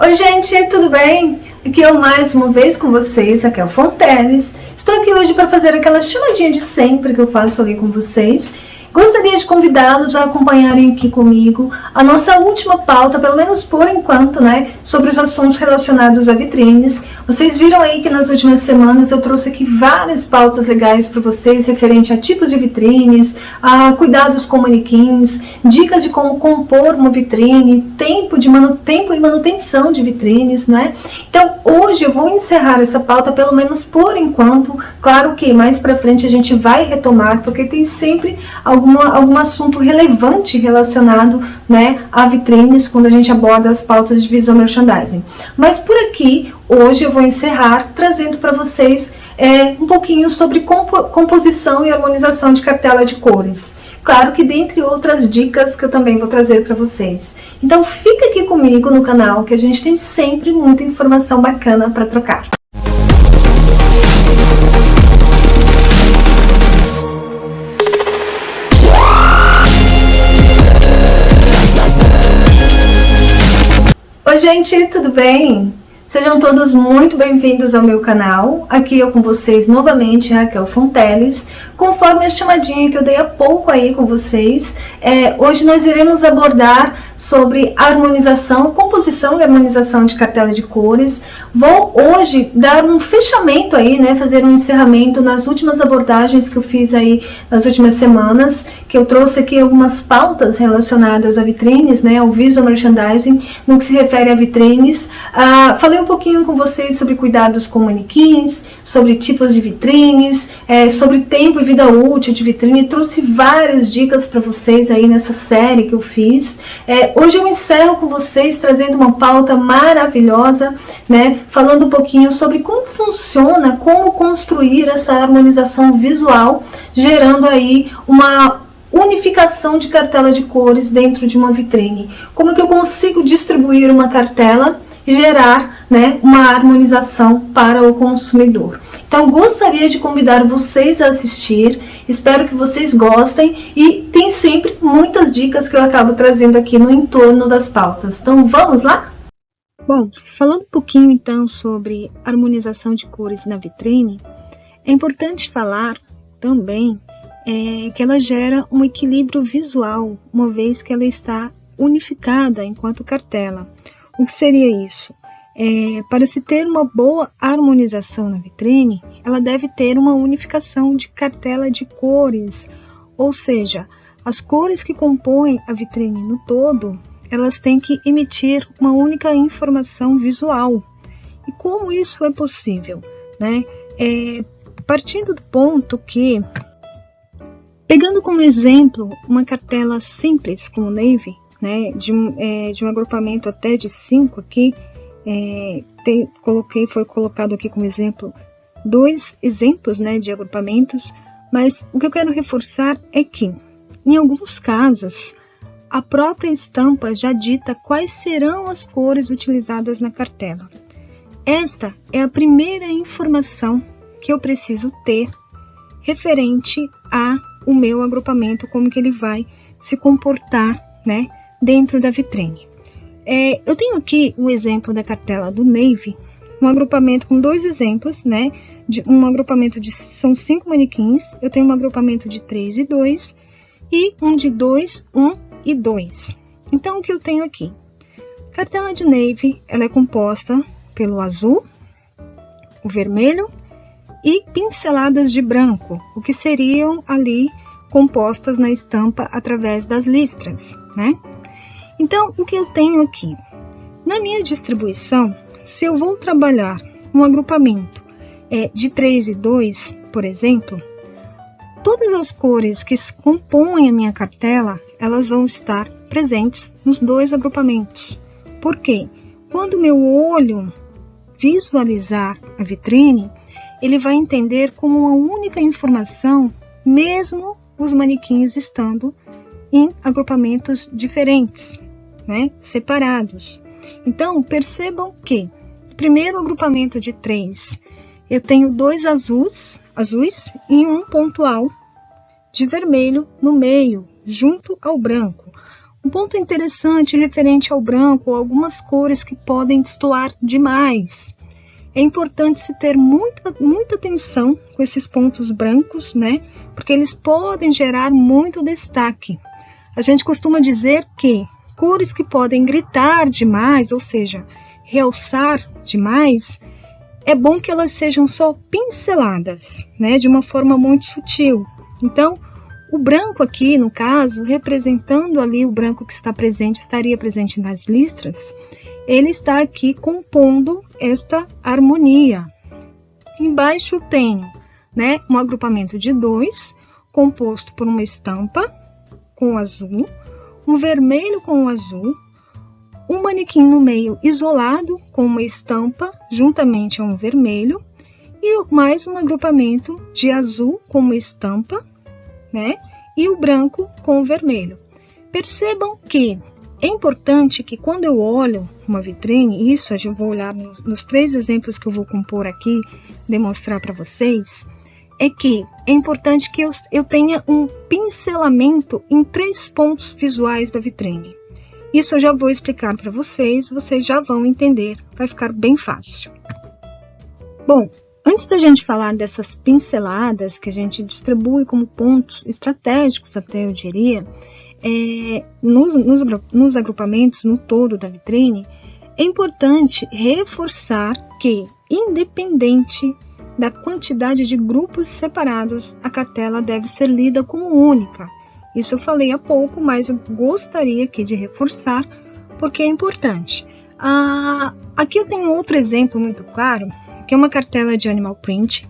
Oi gente, tudo bem? Aqui eu mais uma vez com vocês, Raquel Fonteles. Estou aqui hoje para fazer aquela chamadinha de sempre que eu faço ali com vocês. Gostaria de convidá-los a acompanharem aqui comigo a nossa última pauta, pelo menos por enquanto, né, sobre os assuntos relacionados a vitrines. Vocês viram aí que nas últimas semanas eu trouxe aqui várias pautas legais para vocês, referente a tipos de vitrines, a cuidados com manequins, dicas de como compor uma vitrine, tempo e manutenção de vitrines, né? Então hoje eu vou encerrar essa pauta, pelo menos por enquanto. Claro que mais para frente a gente vai retomar, porque tem sempre algum assunto relevante relacionado, né, a vitrines quando a gente aborda as pautas de visual merchandising. Mas por aqui, hoje eu vou encerrar trazendo para vocês um pouquinho sobre composição e harmonização de cartela de cores. Claro que dentre outras dicas que eu também vou trazer para vocês. Então fica aqui comigo no canal que a gente tem sempre muita informação bacana para trocar. Oi gente, tudo bem? Sejam todos muito bem-vindos ao meu canal. Aqui eu com vocês novamente, Raquel Fonteles, conforme a chamadinha que eu dei há pouco aí com vocês. Hoje nós iremos abordar sobre harmonização, composição e harmonização de cartela de cores. Vou hoje dar um fechamento aí, né, fazer um encerramento nas últimas abordagens que eu fiz aí nas últimas semanas, que eu trouxe aqui algumas pautas relacionadas a vitrines, né, ao visual merchandising, no que se refere a vitrines. Falei um pouquinho com vocês sobre cuidados com manequins, sobre tipos de vitrines, sobre tempo e vida útil de vitrine. Trouxe várias dicas para vocês aí nessa série que eu fiz. Hoje eu encerro com vocês trazendo uma pauta maravilhosa, né, falando um pouquinho sobre como funciona, como construir essa harmonização visual, gerando aí uma unificação de cartela de cores dentro de uma vitrine. Como que eu consigo distribuir uma cartela e gerar, né, uma harmonização para o consumidor. Então gostaria de convidar vocês a assistir, espero que vocês gostem, e tem sempre muitas dicas que eu acabo trazendo aqui no entorno das pautas. Então vamos lá? Bom, falando um pouquinho então sobre harmonização de cores na vitrine, é importante falar também que ela gera um equilíbrio visual, uma vez que ela está unificada enquanto cartela. O que seria isso? Para se ter uma boa harmonização na vitrine, ela deve ter uma unificação de cartela de cores, ou seja, as cores que compõem a vitrine no todo, elas têm que emitir uma única informação visual. E como isso é possível, né? Partindo do ponto que, pegando como exemplo uma cartela simples como Navy, né, de um agrupamento até de 5 aqui, foi colocado aqui como exemplo 2 exemplos, né, de agrupamentos, mas o que eu quero reforçar é que, em alguns casos, a própria estampa já dita quais serão as cores utilizadas na cartela. Esta é a primeira informação que eu preciso ter referente ao meu agrupamento, como que ele vai se comportar, né, dentro da vitrine. Eu tenho aqui o exemplo da cartela do Navy, um agrupamento com 2 exemplos, né? Um agrupamento são 5 manequins, eu tenho um agrupamento de 3 e 2, e um de 2, 1 e 2. Então, o que eu tenho aqui? Cartela de Navy, ela é composta pelo azul, o vermelho e pinceladas de branco, o que seriam ali compostas na estampa através das listras, né? Então, o que eu tenho aqui? Na minha distribuição, se eu vou trabalhar um agrupamento de 3 e 2, por exemplo, todas as cores que compõem a minha cartela, elas vão estar presentes nos 2 agrupamentos. Por quê? Quando o meu olho visualizar a vitrine, ele vai entender como uma única informação, mesmo os manequins estando em agrupamentos diferentes, né, separados. Então, percebam que no primeiro agrupamento de 3, eu tenho 2 azuis e um pontual de vermelho no meio, junto ao branco. Um ponto interessante referente ao branco, algumas cores que podem destoar demais. É importante se ter muita atenção com esses pontos brancos, né? Porque eles podem gerar muito destaque. A gente costuma dizer que cores que podem gritar demais, ou seja, realçar demais, é bom que elas sejam só pinceladas, né? De uma forma muito sutil. Então, o branco aqui, no caso, representando ali o branco que está presente, estaria presente nas listras, ele está aqui compondo esta harmonia. Embaixo eu tenho, né, um agrupamento de 2, composto por uma estampa com o azul, um vermelho com o azul, um manequim no meio isolado com uma estampa juntamente a um vermelho, e mais um agrupamento de azul com uma estampa, né? E o branco com o vermelho. Percebam que é importante que quando eu olho uma vitrine, isso eu vou olhar nos 3 exemplos que eu vou compor aqui, demonstrar para vocês, é que é importante que eu tenha um pincelamento em 3 pontos visuais da vitrine. Isso eu já vou explicar para vocês já vão entender, vai ficar bem fácil. Bom, antes da gente falar dessas pinceladas que a gente distribui como pontos estratégicos, até eu diria, nos agrupamentos, no todo da vitrine, é importante reforçar que, independente da quantidade de grupos separados, a cartela deve ser lida como única. Isso eu falei há pouco, mas eu gostaria aqui de reforçar, porque é importante. Aqui eu tenho outro exemplo muito claro, que é uma cartela de animal print.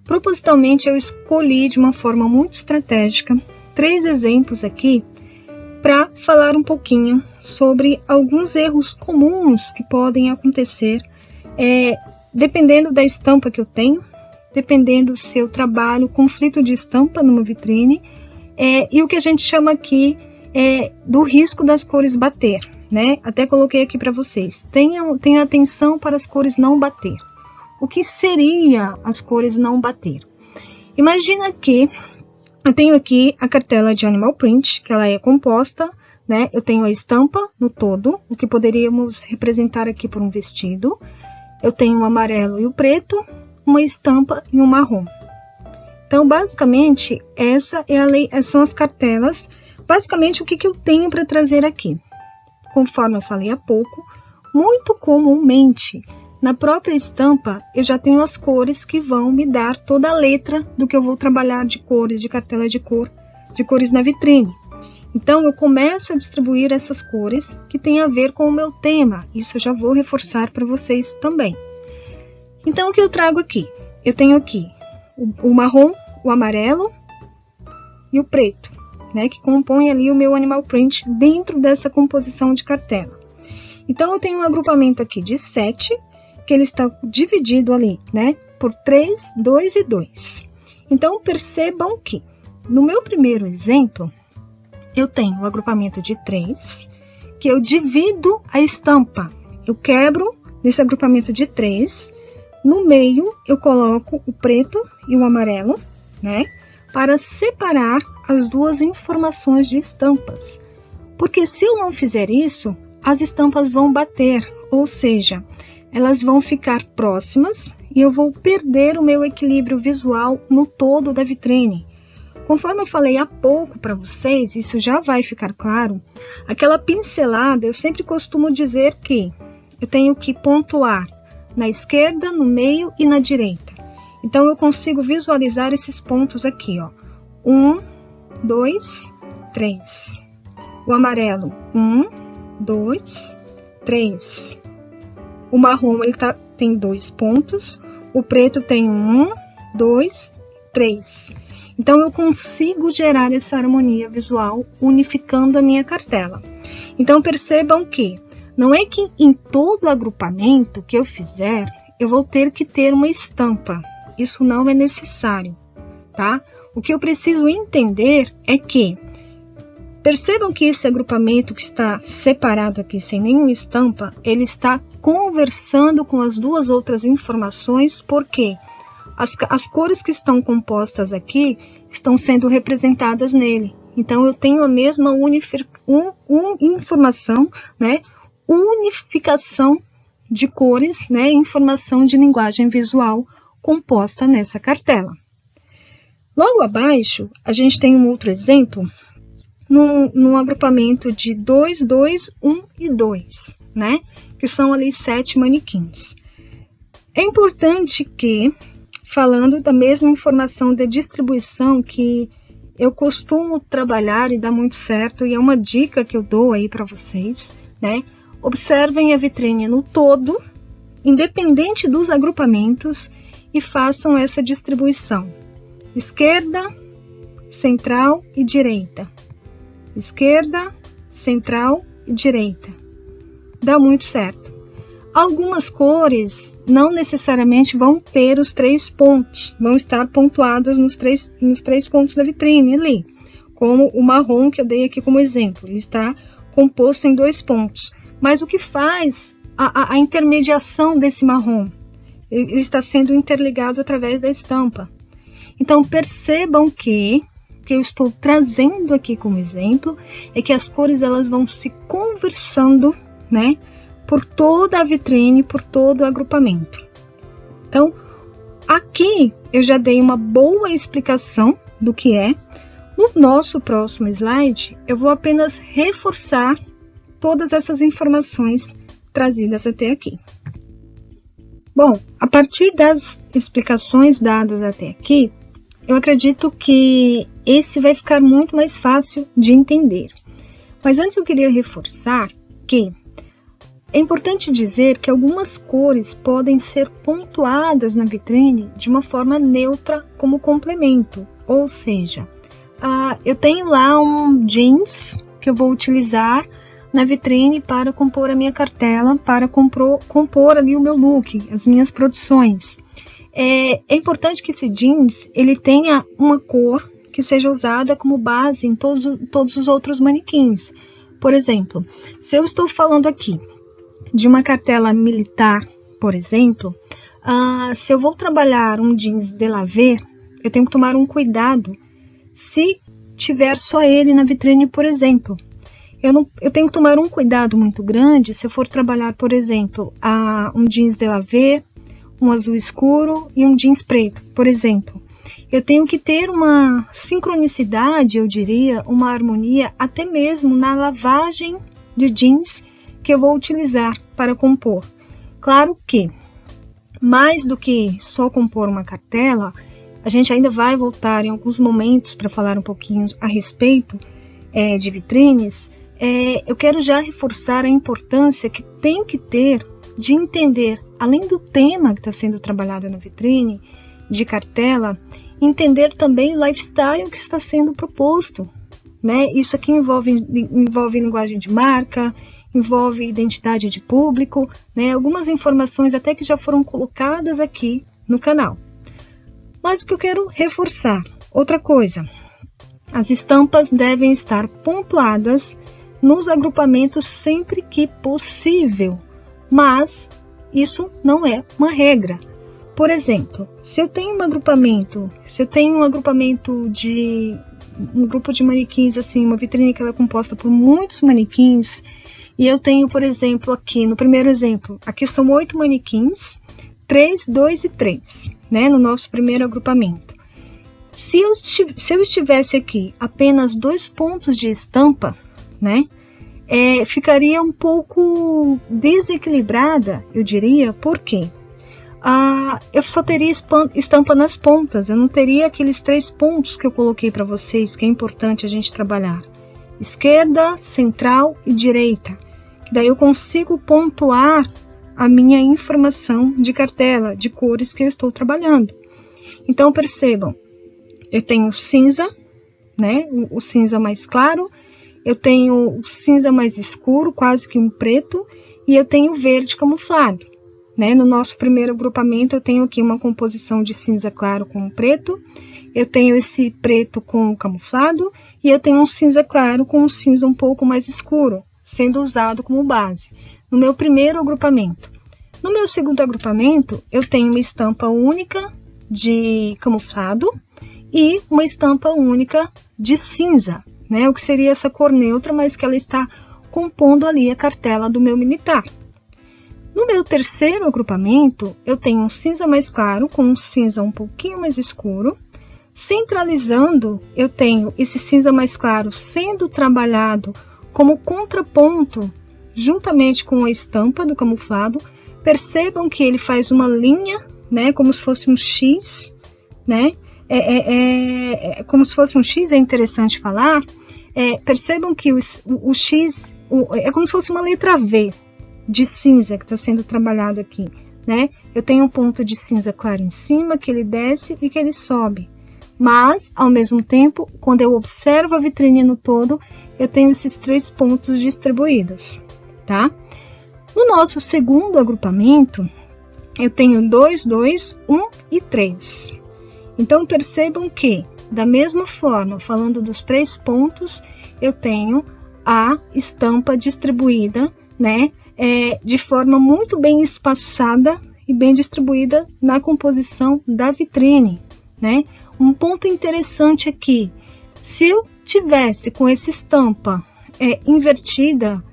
Propositalmente eu escolhi de uma forma muito estratégica 3 exemplos aqui para falar um pouquinho sobre alguns erros comuns que podem acontecer dependendo da estampa que eu tenho, dependendo se eu trabalho conflito de estampa numa vitrine, e o que a gente chama aqui do risco das cores bater, né? Até coloquei aqui para vocês. Tenham atenção para as cores não bater. O que seria as cores não bater? Imagina que eu tenho aqui a cartela de animal print, que ela é composta, né? Eu tenho a estampa no todo, o que poderíamos representar aqui por um vestido. Eu tenho o amarelo e o preto, uma estampa e um marrom. Então, basicamente, são as cartelas. Basicamente, o que eu tenho para trazer aqui? Conforme eu falei há pouco, muito comumente, na própria estampa, eu já tenho as cores que vão me dar toda a letra do que eu vou trabalhar de cores, de cartela de cores na vitrine. Então, eu começo a distribuir essas cores que têm a ver com o meu tema. Isso eu já vou reforçar para vocês também. Então, o que eu trago aqui? Eu tenho aqui o marrom, o amarelo e o preto, né, que compõem ali o meu animal print dentro dessa composição de cartela. Então, eu tenho um agrupamento aqui de 7, que ele está dividido ali, né, por 3, 2 e 2. Então, percebam que, no meu primeiro exemplo, eu tenho um agrupamento de 3, que eu divido a estampa. Eu quebro nesse agrupamento de 3, no meio eu coloco o preto e o amarelo, né, para separar as 2 informações de estampas. Porque se eu não fizer isso, as estampas vão bater, ou seja, elas vão ficar próximas e eu vou perder o meu equilíbrio visual no todo da vitrine. Conforme eu falei há pouco para vocês, isso já vai ficar claro, aquela pincelada eu sempre costumo dizer que eu tenho que pontuar na esquerda, no meio e na direita. Então eu consigo visualizar esses pontos aqui, ó. 1, 2, 3. O amarelo, 1, 2, 3. O marrom ele tem 2 pontos, o preto tem 1, 2, 3. Então, eu consigo gerar essa harmonia visual unificando a minha cartela. Então, percebam que não é que em todo agrupamento que eu fizer, eu vou ter que ter uma estampa. Isso não é necessário, tá? O que eu preciso entender é que percebam que esse agrupamento que está separado aqui sem nenhuma estampa, ele está conversando com as 2 outras informações, porque as cores que estão compostas aqui estão sendo representadas nele. Então, eu tenho a mesma informação, né? Unificação de cores, né? Informação de linguagem visual composta nessa cartela. Logo abaixo, a gente tem um outro exemplo num agrupamento de 2, 2, 1 e 2, né? Que são ali 7 manequins. É importante que, falando da mesma informação de distribuição que eu costumo trabalhar e dá muito certo, e é uma dica que eu dou aí para vocês, né? Observem a vitrine no todo, independente dos agrupamentos, e façam essa distribuição. Esquerda, central e direita. Esquerda, central e direita. Dá muito certo. Algumas cores não necessariamente vão ter os 3 pontos, vão estar pontuadas nos três pontos da vitrine ali, como o marrom que eu dei aqui como exemplo, ele está composto em 2 pontos. Mas o que faz a intermediação desse marrom? Ele está sendo interligado através da estampa. Então percebam que o que eu estou trazendo aqui como exemplo é que as cores elas vão se conversando, né? Por toda a vitrine, por todo o agrupamento. Então, aqui eu já dei uma boa explicação do que é. No nosso próximo slide, eu vou apenas reforçar todas essas informações trazidas até aqui. Bom, a partir das explicações dadas até aqui, eu acredito que esse vai ficar muito mais fácil de entender. Mas antes eu queria reforçar que é importante dizer que algumas cores podem ser pontuadas na vitrine de uma forma neutra como complemento. Ou seja, eu tenho lá um jeans que eu vou utilizar na vitrine para compor a minha cartela, para compor ali o meu look, as minhas produções. É importante que esse jeans ele tenha uma cor que seja usada como base em todos os outros manequins. Por exemplo, se eu estou falando aqui de uma cartela militar, por exemplo, se eu vou trabalhar um jeans Delavé, eu tenho que tomar um cuidado se tiver só ele na vitrine, por exemplo. Eu tenho que tomar um cuidado muito grande se eu for trabalhar, por exemplo, um jeans Delavé, um azul escuro e um jeans preto, por exemplo. Eu tenho que ter uma sincronicidade, eu diria, uma harmonia, até mesmo na lavagem de jeans que eu vou utilizar para compor. Claro que, mais do que só compor uma cartela, a gente ainda vai voltar em alguns momentos para falar um pouquinho a respeito de vitrines. Eu quero já reforçar a importância que tem que ter de entender, além do tema que está sendo trabalhado na vitrine, de cartela, entender também o lifestyle que está sendo proposto, né? Isso aqui envolve linguagem de marca, envolve identidade de público, né? Algumas informações até que já foram colocadas aqui no canal. Mas o que eu quero reforçar, outra coisa, as estampas devem estar pontuadas nos agrupamentos sempre que possível, mas isso não é uma regra. Por exemplo, se eu tenho um agrupamento de um grupo de manequins, assim, uma vitrine que ela é composta por muitos manequins, e eu tenho, por exemplo, aqui no primeiro exemplo, aqui são 8 manequins, 3, 2 e 3, né, no nosso primeiro agrupamento. Se eu estivesse aqui apenas 2 pontos de estampa, né, ficaria um pouco desequilibrada, eu diria, por quê? Eu só teria estampa nas pontas, eu não teria aqueles 3 pontos que eu coloquei para vocês, que é importante a gente trabalhar. Esquerda, central e direita. Daí eu consigo pontuar a minha informação de cartela, de cores que eu estou trabalhando. Então percebam, eu tenho cinza, né, o cinza mais claro, eu tenho o cinza mais escuro, quase que um preto, e eu tenho verde camuflado. Né? No nosso primeiro agrupamento eu tenho aqui uma composição de cinza claro com preto, eu tenho esse preto com camuflado e eu tenho um cinza claro com um cinza um pouco mais escuro, sendo usado como base. No meu primeiro agrupamento. No meu segundo agrupamento eu tenho uma estampa única de camuflado e uma estampa única de cinza. né? O que seria essa cor neutra, mas que ela está compondo ali a cartela do meu militar. No meu terceiro agrupamento, eu tenho um cinza mais claro com um cinza um pouquinho mais escuro. Centralizando, eu tenho esse cinza mais claro sendo trabalhado como contraponto juntamente com a estampa do camuflado. Percebam que ele faz uma linha, né, como se fosse um X, né? Como se fosse um X, é interessante falar. Percebam que o X é como se fosse uma letra V de cinza que está sendo trabalhado aqui, né? Eu tenho um ponto de cinza claro em cima, que ele desce e que ele sobe. Mas, ao mesmo tempo, quando eu observo a vitrine no todo, eu tenho esses 3 pontos distribuídos, tá? No nosso segundo agrupamento, eu tenho 2, 2, 1 e 3. Então, percebam que, da mesma forma, falando dos 3 pontos, eu tenho a estampa distribuída, né? De forma muito bem espaçada e bem distribuída na composição da vitrine, né? Um ponto interessante aqui, se eu tivesse com essa estampa invertida,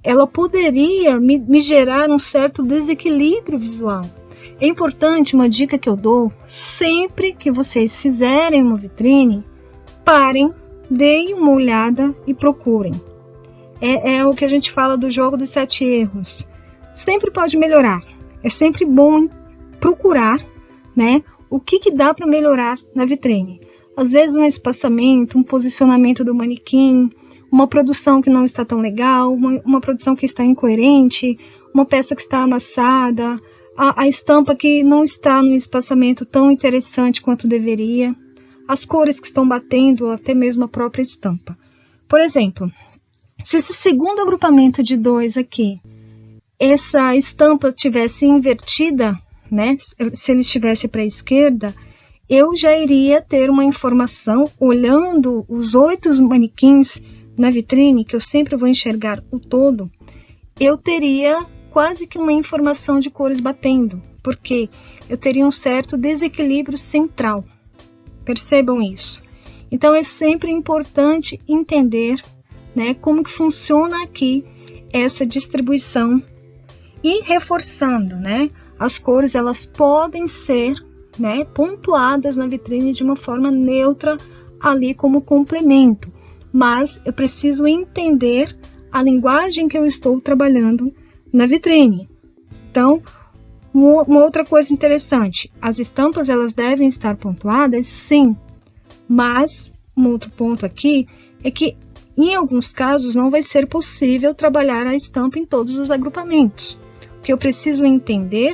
ela poderia me gerar um certo desequilíbrio visual. É importante, uma dica que eu dou, sempre que vocês fizerem uma vitrine, parem, deem uma olhada e procurem. É o que a gente fala do jogo dos 7 erros. Sempre pode melhorar. É sempre bom procurar, né, o que dá para melhorar na vitrine. Às vezes um espaçamento, um posicionamento do manequim, uma produção que não está tão legal, uma produção que está incoerente, uma peça que está amassada, a estampa que não está num espaçamento tão interessante quanto deveria, as cores que estão batendo, até mesmo a própria estampa. Por exemplo, se esse segundo agrupamento de 2 aqui, essa estampa tivesse invertida, né? Se ele estivesse para a esquerda, eu já iria ter uma informação, olhando os 8 manequins na vitrine, que eu sempre vou enxergar o todo, eu teria quase que uma informação de cores batendo, porque eu teria um certo desequilíbrio central. Percebam isso. Então é sempre importante entender, né, como que funciona aqui essa distribuição e reforçando, né? As cores, elas podem ser, né, pontuadas na vitrine de uma forma neutra ali como complemento, mas eu preciso entender a linguagem que eu estou trabalhando na vitrine. Então, uma outra coisa interessante, as estampas, elas devem estar pontuadas, sim, mas um outro ponto aqui é que em alguns casos não vai ser possível trabalhar a estampa em todos os agrupamentos. O que eu preciso entender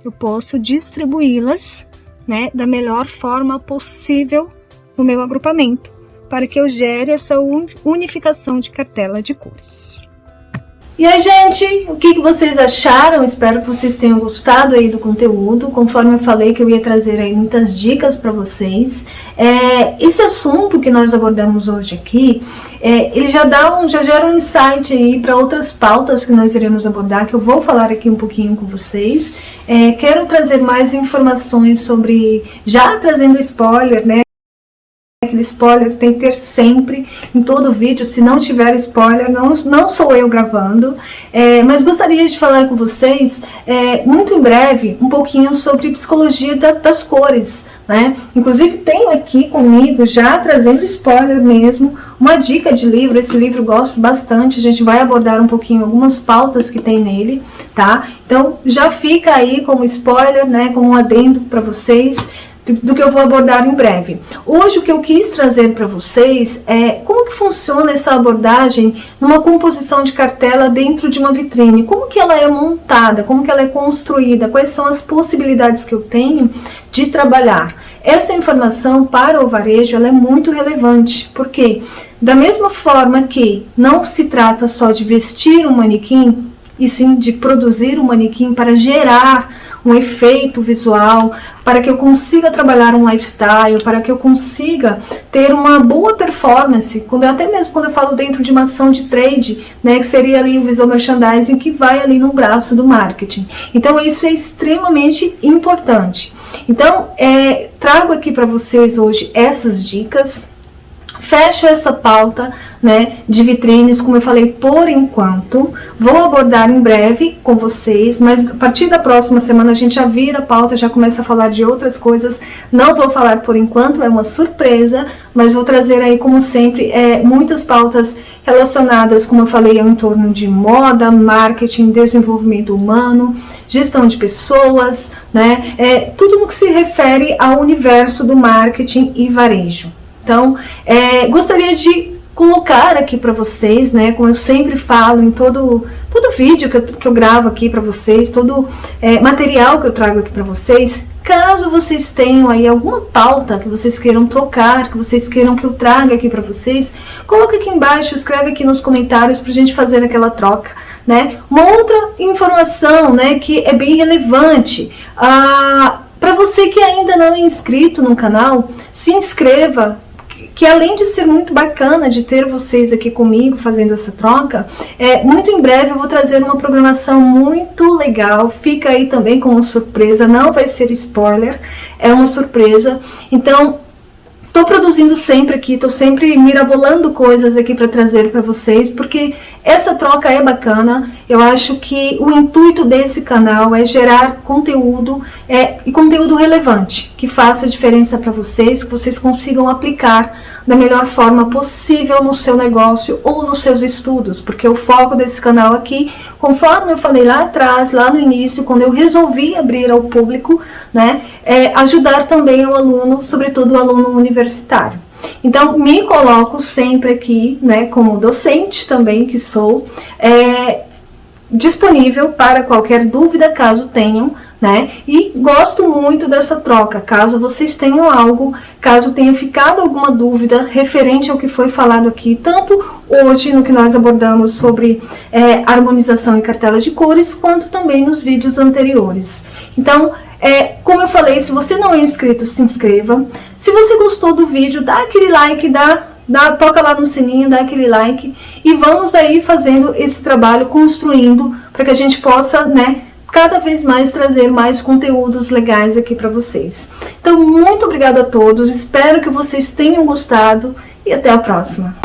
eu posso distribuí-las, né, da melhor forma possível no meu agrupamento, para que eu gere essa unificação de cartela de cores. E aí, gente, o que vocês acharam? Espero que vocês tenham gostado aí do conteúdo. Conforme eu falei que eu ia trazer aí muitas dicas para vocês. Esse assunto que nós abordamos hoje aqui, ele já gera um insight aí para outras pautas que nós iremos abordar, que eu vou falar aqui um pouquinho com vocês. Quero trazer mais informações sobre, já trazendo spoiler, né? Aquele spoiler tem que ter sempre em todo vídeo. Se não tiver spoiler, não sou eu gravando, mas gostaria de falar com vocês muito em breve um pouquinho sobre psicologia das cores, né? Inclusive tenho aqui comigo, já trazendo spoiler mesmo, uma dica de livro. Esse livro eu gosto bastante, a gente vai abordar um pouquinho algumas pautas que tem nele, tá? Então já fica aí como spoiler, né, como um adendo para vocês do que eu vou abordar em breve. Hoje o que eu quis trazer para vocês é como que funciona essa abordagem numa composição de cartela dentro de uma vitrine, como que ela é montada, como que ela é construída, quais são as possibilidades que eu tenho de trabalhar. Essa informação para o varejo ela é muito relevante, porque da mesma forma que não se trata só de vestir um manequim, e sim de produzir um manequim para gerar um efeito visual, para que eu consiga trabalhar um lifestyle, para que eu consiga ter uma boa performance, até mesmo quando eu falo dentro de uma ação de trade, né, que seria ali o visual merchandising, que vai ali no braço do marketing. Então isso é extremamente importante. Então trago aqui para vocês hoje essas dicas. Fecho essa pauta, né, de vitrines, como eu falei, por enquanto. Vou abordar em breve com vocês, mas a partir da próxima semana a gente já vira a pauta, já começa a falar de outras coisas. Não vou falar por enquanto, é uma surpresa, mas vou trazer aí, como sempre, muitas pautas relacionadas, como eu falei, em torno de moda, marketing, desenvolvimento humano, gestão de pessoas, né, tudo no que se refere ao universo do marketing e varejo. Então, gostaria de colocar aqui para vocês, né, como eu sempre falo em todo vídeo que eu gravo aqui para vocês, todo material que eu trago aqui para vocês, caso vocês tenham aí alguma pauta que vocês queiram trocar, que vocês queiram que eu traga aqui para vocês, coloca aqui embaixo, escreve aqui nos comentários para a gente fazer aquela troca, né? Uma outra informação, né, que é bem relevante, para você que ainda não é inscrito no canal, se inscreva, que além de ser muito bacana de ter vocês aqui comigo fazendo essa troca, muito em breve eu vou trazer uma programação muito legal, fica aí também como surpresa, não vai ser spoiler, é uma surpresa. Então, estou produzindo sempre aqui, estou sempre mirabolando coisas aqui para trazer para vocês, porque essa troca é bacana. Eu acho que o intuito desse canal é gerar conteúdo e conteúdo relevante, que faça diferença para vocês, que vocês consigam aplicar da melhor forma possível no seu negócio ou nos seus estudos, porque o foco desse canal aqui, conforme eu falei lá atrás, lá no início, quando eu resolvi abrir ao público, né, ajudar também o aluno, sobretudo o aluno universitário. Então, me coloco sempre aqui, né, como docente também que sou, disponível para qualquer dúvida, caso tenham, né? E gosto muito dessa troca, caso vocês tenham algo, caso tenha ficado alguma dúvida referente ao que foi falado aqui, tanto hoje no que nós abordamos sobre harmonização em cartelas de cores, quanto também nos vídeos anteriores. Então, como eu falei, se você não é inscrito, se inscreva. Se você gostou do vídeo, dá aquele like, toca lá no sininho, dá aquele like e vamos aí fazendo esse trabalho, construindo, para que a gente possa, né, cada vez mais trazer mais conteúdos legais aqui para vocês. Então, muito obrigada a todos, espero que vocês tenham gostado e até a próxima.